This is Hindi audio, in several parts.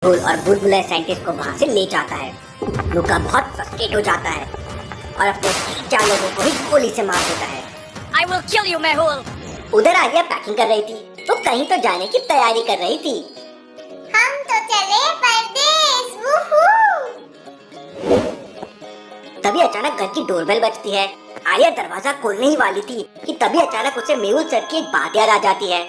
भूल और बुलबुला साइंटिस्ट को वहाँ से ले जाता है। लुका बहुत फ्रस्ट्रेट हो जाता है और अपने 4 लोगों को ही गोली से मार देता है। I will kill you, Mehul. उधर आलिया पैकिंग कर रही थी। वो कहीं तो जाने की तैयारी कर रही थी। हम तो चले परदेस, वूहू। तभी अचानक घर की डोरबेल बजती है। आलिया दरवाजा खोलने ही वाली थी कि तभी अचानक उसे मेहुल सर की एक बात याद आ जाती है।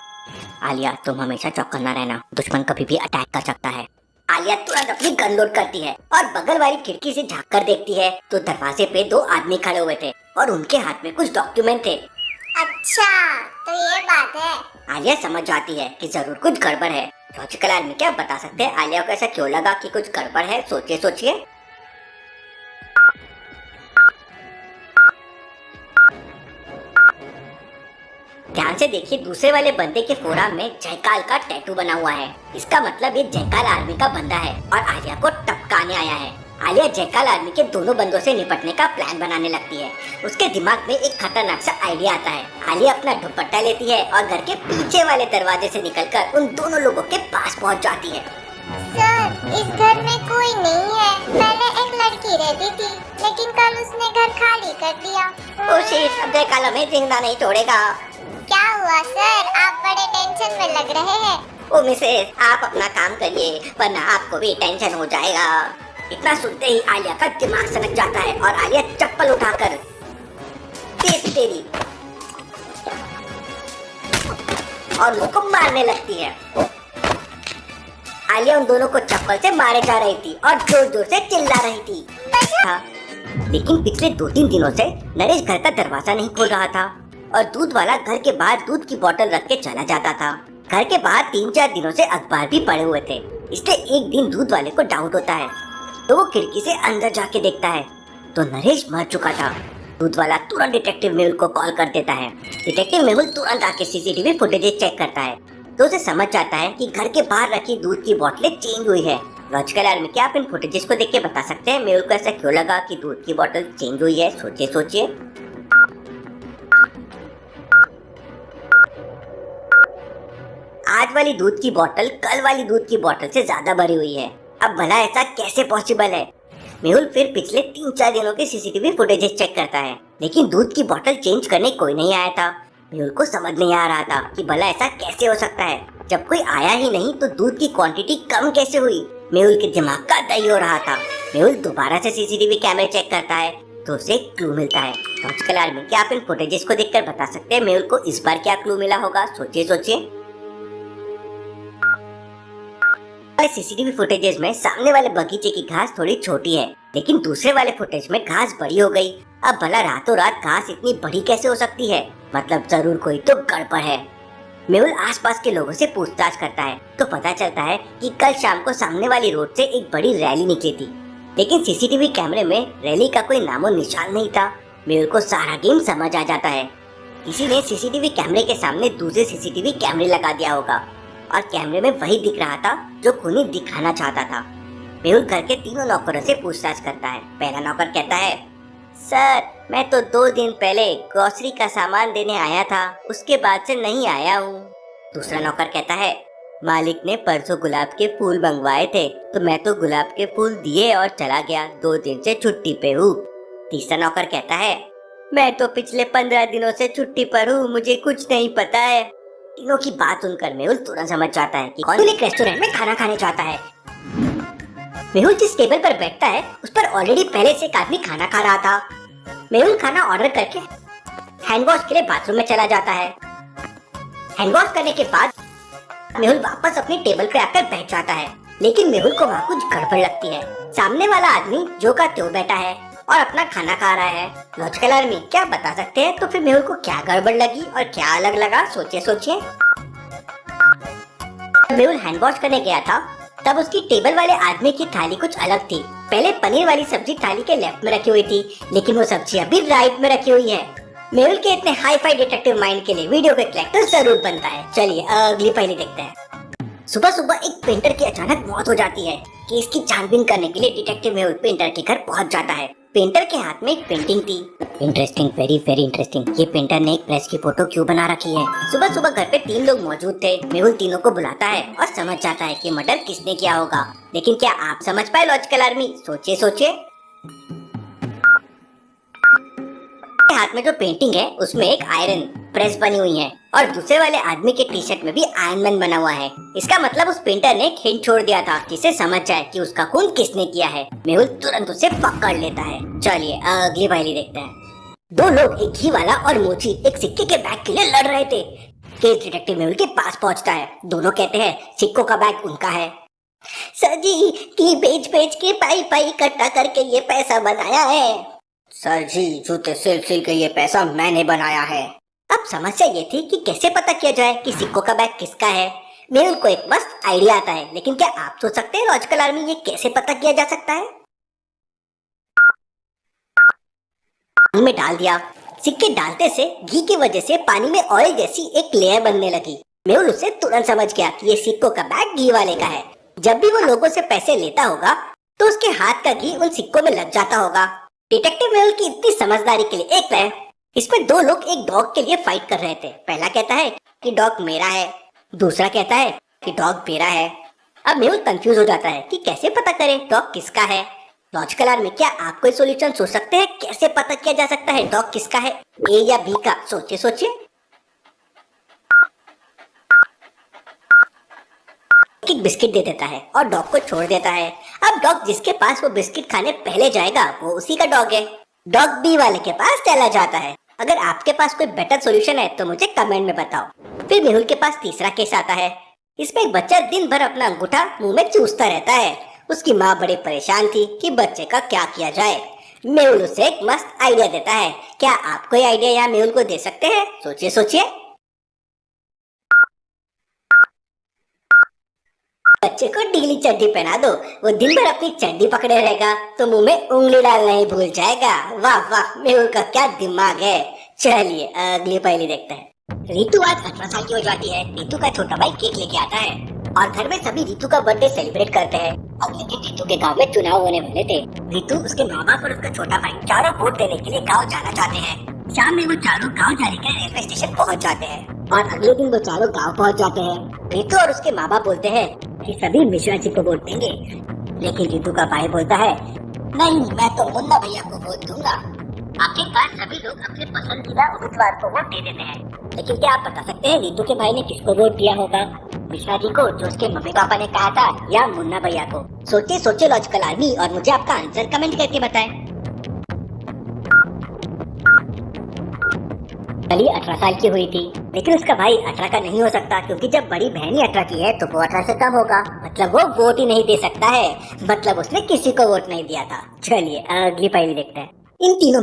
आलिया, तुम हमेशा चौकन्ना रहना, दुश्मन कभी भी अटैक कर सकता है। आलिया तुरंत अपनी गन लोड करती है और बगल वाली खिड़की से झांक कर देखती है तो दरवाजे पे 2 आदमी खड़े हुए थे और उनके हाथ में कुछ डॉक्यूमेंट थे। अच्छा, तो ये बात है। आलिया समझ जाती है कि जरूर कुछ गड़बड़ है। लॉजिकल आदमी क्या बता सकते हैं आलिया को ऐसा क्यों लगा कि कुछ गड़बड़ है? सोचिए सोचिए। ध्यान से देखिए, दूसरे वाले बंदे के फोराम में जयकाल का टैटू बना हुआ है। इसका मतलब ये जयकाल आर्मी का बंदा है और आलिया को टपकाने आया है। आलिया जयकाल आर्मी के दोनों बंदों से निपटने का प्लान बनाने लगती है। उसके दिमाग में एक खतरनाक सा आइडिया आता है। आलिया अपना दुपट्टा लेती है और घर के पीछे वाले दरवाजे से निकलकर उन दोनों लोगों के पास पहुंच जाती है। सर, इस घर में कोई नहीं है। पहले एक लड़की रहती थी, लेकिन कल उसने घर खाली कर दिया। ओ शिट, अब जयकाल हमें जिंदा नहीं छोड़ेगा। क्या हुआ सर? आप बड़े टेंशन में लग रहे हैं। ओ मिसेस, आप अपना काम करिए वरना आपको भी टेंशन हो जाएगा। इतना सुनते ही आलिया का दिमाग सनक जाता है और आलिया चप्पल उठाकर तेरी और लोगों को मारने लगती है। आलिया उन दोनों को चप्पल से मारे जा रही थी और जोर जोर से चिल्ला रही थी। लेकिन पिछले 2-3 दिनों से नरेश घर का दरवाजा नहीं खोल रहा था और दूध वाला घर के बाहर दूध की बोतल रख के चला जाता था। घर के बाहर 3-4 दिनों से अखबार भी पड़े हुए थे। इसलिए एक दिन दूध वाले को डाउट होता है तो वो खिड़की से अंदर जाके देखता है तो नरेश मर चुका था। दूध वाला तुरंत डिटेक्टिव मेहुल को कॉल कर देता है। डिटेक्टिव मेहुल तुरंत आके सीसीटीवी फुटेज चेक करता है तो उसे समझ जाता है कि घर के बाहर रखी दूध की बोतलें चेंज हुई है। लॉजिकल आर्मी, क्या आप इन फुटेजेस को देख के बता सकते हैं मेहुल को ऐसा क्यों लगा कि दूध की बोतल चेंज हुई है? सोचिए सोचिए। आज वाली दूध की बोतल कल वाली दूध की बोतल से ज्यादा भरी हुई है। अब भला ऐसा कैसे पॉसिबल है? मेहुल फिर पिछले 3-4 दिनों के सीसीटीवी फुटेजेस चेक करता है लेकिन दूध की बोतल चेंज करने कोई नहीं आया था। मेहुल को समझ नहीं आ रहा था कि भला ऐसा कैसे हो सकता है। जब कोई आया ही नहीं तो दूध की क्वांटिटी कम कैसे हुई? मेहुल के दिमाग का दही हो रहा था। मेहुल दोबारा से सीसीटीवी कैमरे चेक करता है तो उसे क्लू मिलता है। लॉजिकल आर्मी, क्या आप इन फुटेजेस को देखकर बता सकते हैं मेहुल को इस बार क्या क्लू मिला होगा? सोचिए सोचिए। सीसीटीवी फुटेजेस में सामने वाले बगीचे की घास थोड़ी छोटी है लेकिन दूसरे वाले फुटेज में घास बड़ी हो गई। अब भला रातों रात घास इतनी बड़ी कैसे हो सकती है? मतलब जरूर कोई तो गड़बड़ है। मेहुल आसपास के लोगों से पूछताछ करता है तो पता चलता है कि कल शाम को सामने वाली रोड से एक बड़ी रैली निकली थी लेकिन सीसीटीवी कैमरे में रैली का कोई नामो निशान नहीं था। मेहुल को सारा गेम समझ आ जाता है। किसी ने सीसीटीवी कैमरे के सामने दूसरे सीसीटीवी कैमरे लगा दिया होगा और कैमरे में वही दिख रहा था जो खूनी दिखाना चाहता था। मेहुल घर के 3 नौकरों से पूछताछ करता है। पहला नौकर कहता है, सर मैं तो 2 दिन पहले ग्रोसरी का सामान देने आया था, उसके बाद से नहीं आया हूँ। दूसरा नौकर कहता है, मालिक ने परसों गुलाब के फूल मंगवाए थे तो मैं तो गुलाब के फूल दिए और चला गया, 2 दिन से छुट्टी पे हूँ। तीसरा नौकर कहता है, मैं तो पिछले 15 दिनों से छुट्टी पर हूँ, मुझे कुछ नहीं पता है। तीनों की बात सुनकर मेहुल तुरंत समझ जाता है कि कौन एक रेस्टोरेंट में खाना खाने जाता है। मेहुल जिस टेबल पर बैठता है उस पर ऑलरेडी पहले से एक आदमी खाना खा रहा था। मेहुल खाना ऑर्डर करके हैंड वॉश के लिए बाथरूम में चला जाता है। हैंड वॉश करने के बाद मेहुल वापस अपनी टेबल पे आकर बैठ जाता है लेकिन मेहुल को वहाँ कुछ गड़बड़ लगती है। सामने वाला आदमी जो का त्यों बैठा है और अपना खाना खा रहा है। लॉजिकल आर्मी, क्या बता सकते हैं तो फिर मेहुल को क्या गड़बड़ लगी और क्या अलग लगा? सोचिए सोचिए। मेहुल हैंड वॉश करने गया था तब उसकी टेबल वाले आदमी की थाली कुछ अलग थी। पहले पनीर वाली सब्जी थाली के लेफ्ट में रखी हुई थी लेकिन वो सब्जी अभी राइट में रखी हुई है। मेहुल के इतने हाई फाई डिटेक्टिव माइंड के लिए वीडियो का कलेक्टर जरूर बनता है। चलिए अगली पहली देखते हैं। सुबह सुबह एक पेंटर की अचानक मौत हो जाती है। केस की छानबीन करने के लिए डिटेक्टिव मेहुल पेंटर के घर पहुंच जाता है। पेंटर के हाथ में एक पेंटिंग थी। Interesting, very very interesting. ये पेंटर ने एक प्रेस की फोटो क्यों बना रखी है? सुबह सुबह घर पे 3 लोग मौजूद थे। मेहुल तीनों को बुलाता है और समझ जाता है कि मर्डर किसने किया होगा। लेकिन क्या आप समझ पाए लॉजिकल आर्मी? सोचिए सोचिए। हाथ में जो पेंटिंग है उसमें एक आयरन प्रेस बनी हुई है और दूसरे वाले आदमी के टी शर्ट में भी आयरन मैन बना हुआ है। इसका मतलब उस पेंटर ने एक हिंट छोड़ दिया था जिससे समझ जाए कि उसका खून किसने किया है। मेहुल तुरंत उसे पकड़ लेता है। चलिए अगली पहेली देखते हैं। 2 लोग, एक घी वाला और मोची, एक सिक्के के बैग के लिए लड़ रहे थे। केस डिटेक्टिव मेहुल के पास पहुंचता है। दोनों कहते हैं सिक्कों का बैग उनका है। सर जी, घी बेच बेच के पाई पाई इकट्ठा करके ये पैसा बनाया है। सर जी, जूते सिल सिल के ये पैसा मैंने बनाया है। अब समस्या ये थी कि कैसे पता किया जाए कि सिक्कों का बैग किसका है। मेहुल को एक मस्त आइडिया आता है, लेकिन क्या आप सोच सकते हैं लॉजिकल आर्मी ये कैसे पता किया जा सकता है? पानी में डाल दिया। सिक्के डालते से घी की वजह से पानी में ऑयल जैसी एक लेयर बनने लगी। मेहुल उसे तुरंत समझ गया कि ये सिक्कों का बैग घी वाले का है। जब भी वो लोगों से पैसे लेता होगा तो उसके हाथ का घी उन सिक्कों में लग जाता होगा। डिटेक्टिव मेहुल की इतनी समझदारी के लिए एक है। इसमें 2 लोग एक डॉग के लिए फाइट कर रहे थे। पहला कहता है कि डॉग मेरा है, दूसरा कहता है कि डॉग मेरा है। अब मेहुल कंफ्यूज हो जाता है कि कैसे पता करे डॉग किसका है। लॉजिकल आर्मी, क्या आप कोई सॉल्यूशन सोच सकते हैं कैसे पता किया जा सकता है डॉग किसका है, ए या बी का? सोचिए सोचिए। एक बिस्किट दे देता है और डॉग को छोड़ देता है। अब डॉग जिसके पास वो बिस्किट खाने पहले जाएगा वो उसी का डॉग है। डॉग बी वाले के पास चला जाता है। अगर आपके पास कोई बेटर सॉल्यूशन है तो मुझे कमेंट में बताओ। फिर मेहुल के पास तीसरा केस आता है। इसमें एक बच्चा दिन भर अपना अंगूठा मुंह में चूसता रहता है। उसकी माँ बड़ी परेशान थी कि बच्चे का क्या किया जाए। मेहुल उसे एक मस्त आइडिया देता है। क्या आप कोई आइडिया यहाँ मेहुल को दे सकते हैं? सोचिए सोचिए। बच्चे को ढीली चड्डी पहना दो, वो दिन भर अपनी चड्डी पकड़े रहेगा तो मुंह में उंगली डालना ही भूल जाएगा। वाह वाह, मेहुल का क्या दिमाग है। चलिए अगली पहेली देखते हैं। रीतु आज 18 साल की हो जाती है। रीतु का छोटा भाई केक लेके आता है और घर में सभी रीतु का बर्थडे सेलिब्रेट करते हैं। अगले दिन रीतु के गांव में चुनाव होने वाले थे। रीतु, उसके माँ बाप और उसका छोटा भाई चारों वोट देने के लिए गाँव जाना चाहते हैं। शाम में वो चारों गाँव जाने के रेलवे स्टेशन पहुँच जाते हैं और अगले दिन वो चारों गाँव पहुँच जाते हैं। रीतु और उसके माँ बाप बोलते हैं कि सभी मिश्रा जी को वोट देंगे, लेकिन रीतु का भाई बोलता है नहीं, मैं तो मुन्ना भैया को वोट दूंगा। आखिरकार सभी लोग अपने पसंदीदा उम्मीदवार को वोट दे देते हैं। लेकिन क्या आप बता सकते हैं रीतु के भाई ने किसको वोट दिया होगा? मिश्रा जी को, जो उसके मम्मी पापा ने कहा था, या मुन्ना भैया को? सोचिए सोचिए लॉजिकल आर्मी और मुझे आपका आंसर कमेंट करके बताएं। कली 18 साल की हुई थी, लेकिन उसका भाई 18 का नहीं हो सकता क्योंकि जब बड़ी बहन ही 18 की है तो वो 18 से कम होगा। मतलब वो वोट ही नहीं दे सकता है। मतलब उसने किसी को वोट नहीं दिया था। चलिए अगली पहेली देखते हैं। इन तीनों